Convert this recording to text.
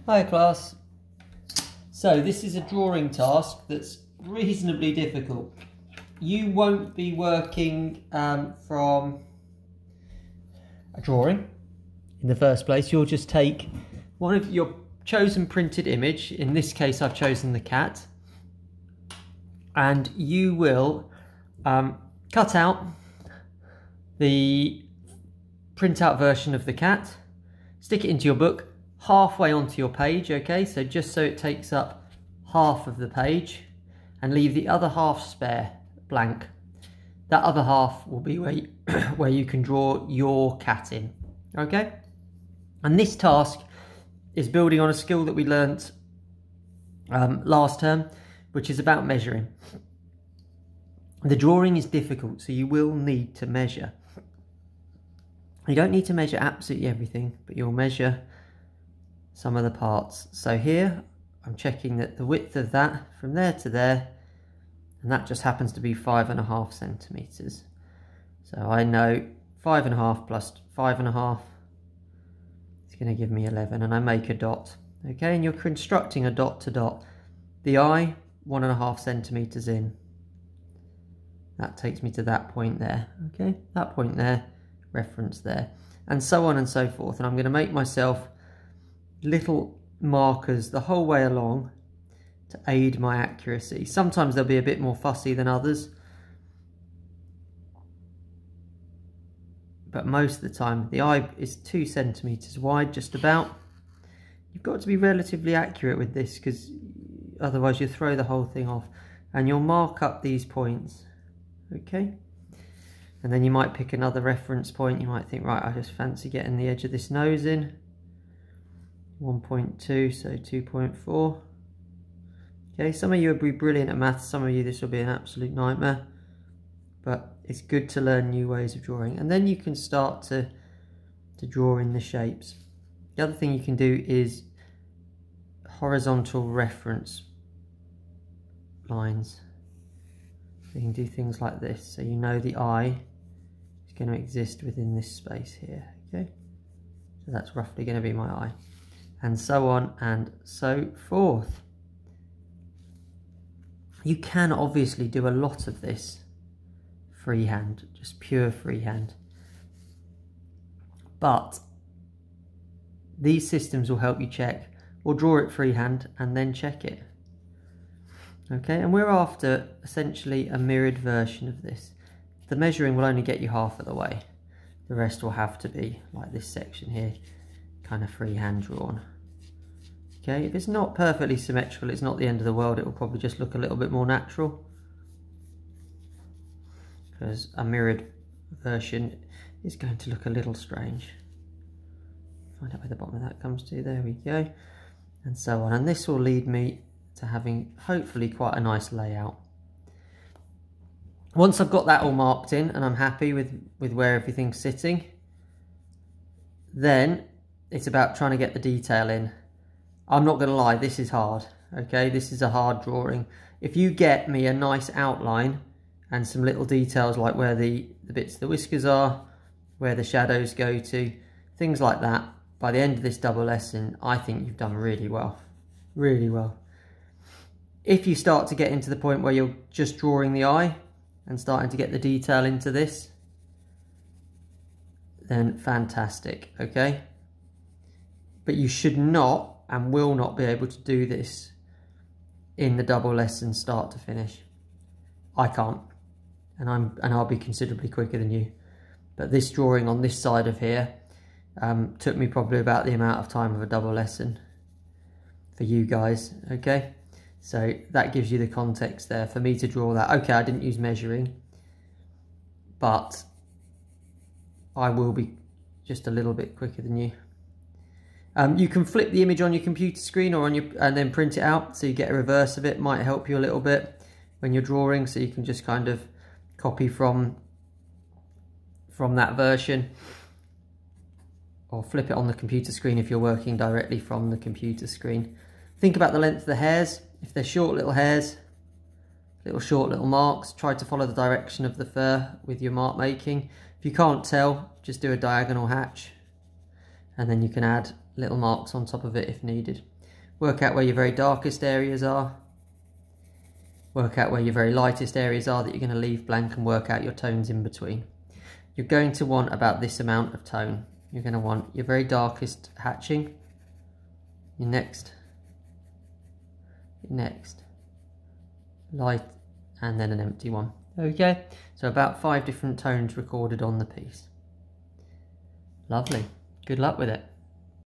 Hi class. So this is a drawing task that's reasonably difficult. You won't be working from a drawing in the first place. You'll just take one of your chosen printed image. In this case I've chosen the cat, and you will cut out the printout version of the cat, stick it into your book halfway onto your page, okay, so just so it takes up half of the page, and leave the other half spare, blank. That other half will be where you can draw your cat in, okay? And this task is building on a skill that we learnt last term, which is about measuring. The drawing is difficult, so you will need to measure. You don't need to measure absolutely everything, but you'll measure some of the parts. So here I'm checking that the width of that from there to there, and that just happens to be 5.5 centimeters. So I know 5.5 plus 5.5 is going to give me 11, and I make a dot. Okay, and you're constructing a dot to dot. The eye 1.5 centimeters in. That takes me to that point there. Okay, that point there, reference there, and so on and so forth. And I'm going to make myself little markers the whole way along to aid my accuracy. Sometimes they'll be a bit more fussy than others, but most of the time the eye is 2 centimeters wide, just about. You've got to be relatively accurate with this, because otherwise you'll throw the whole thing off. And you'll mark up these points, okay? And then you might pick another reference point. You might think, right, I just fancy getting the edge of this nose in. 1.2, so 2.4. Okay, some of you will be brilliant at maths, some of you this will be an absolute nightmare. But it's good to learn new ways of drawing. And then you can start to draw in the shapes. The other thing you can do is horizontal reference lines. So you can do things like this, so you know the eye is going to exist within this space here, okay? So that's roughly going to be my eye. And so on and so forth. You can obviously do a lot of this freehand, just pure freehand. But these systems will help you check, or draw it freehand and then check it. Okay, and we're after essentially a mirrored version of this. The measuring will only get you half of the way. The rest will have to be like this section here, kind of freehand drawn. Okay, if it's not perfectly symmetrical, it's not the end of the world. It will probably just look a little bit more natural, because a mirrored version is going to look a little strange. Find out where the bottom of that comes to. There we go. And so on. And this will lead me to having hopefully quite a nice layout. Once I've got that all marked in and I'm happy with where everything's sitting, then it's about trying to get the detail in. I'm not going to lie, this is hard, okay? This is a hard drawing. If you get me a nice outline and some little details like where the bits of the whiskers are, where the shadows go to, things like that, by the end of this double lesson, I think you've done really well. Really well. If you start to get into the point where you're just drawing the eye and starting to get the detail into this, then fantastic, okay? But you should not and will not be able to do this in the double lesson start to finish. I can't, and I'll be considerably quicker than you. But this drawing on this side of here took me probably about the amount of time of a double lesson for you guys, okay? So that gives you the context there for me to draw that. Okay, I didn't use measuring, but I will be just a little bit quicker than you. You can flip the image on your computer screen or on your, and then print it out, so you get a reverse of it. Might help you a little bit when you're drawing, so you can just kind of copy from that version, or flip it on the computer screen if you're working directly from the computer screen. Think about the length of the hairs. If they're short little hairs, short little marks, try to follow the direction of the fur with your mark making. If you can't tell, just do a diagonal hatch, and then you can add little marks on top of it if needed. Work out where your very darkest areas are. Work out where your very lightest areas are that you're going to leave blank, and work out your tones in between. You're going to want about this amount of tone. You're going to want your very darkest hatching, your next, light, and then an empty one. Okay, so about 5 different tones recorded on the piece. Lovely. Good luck with it.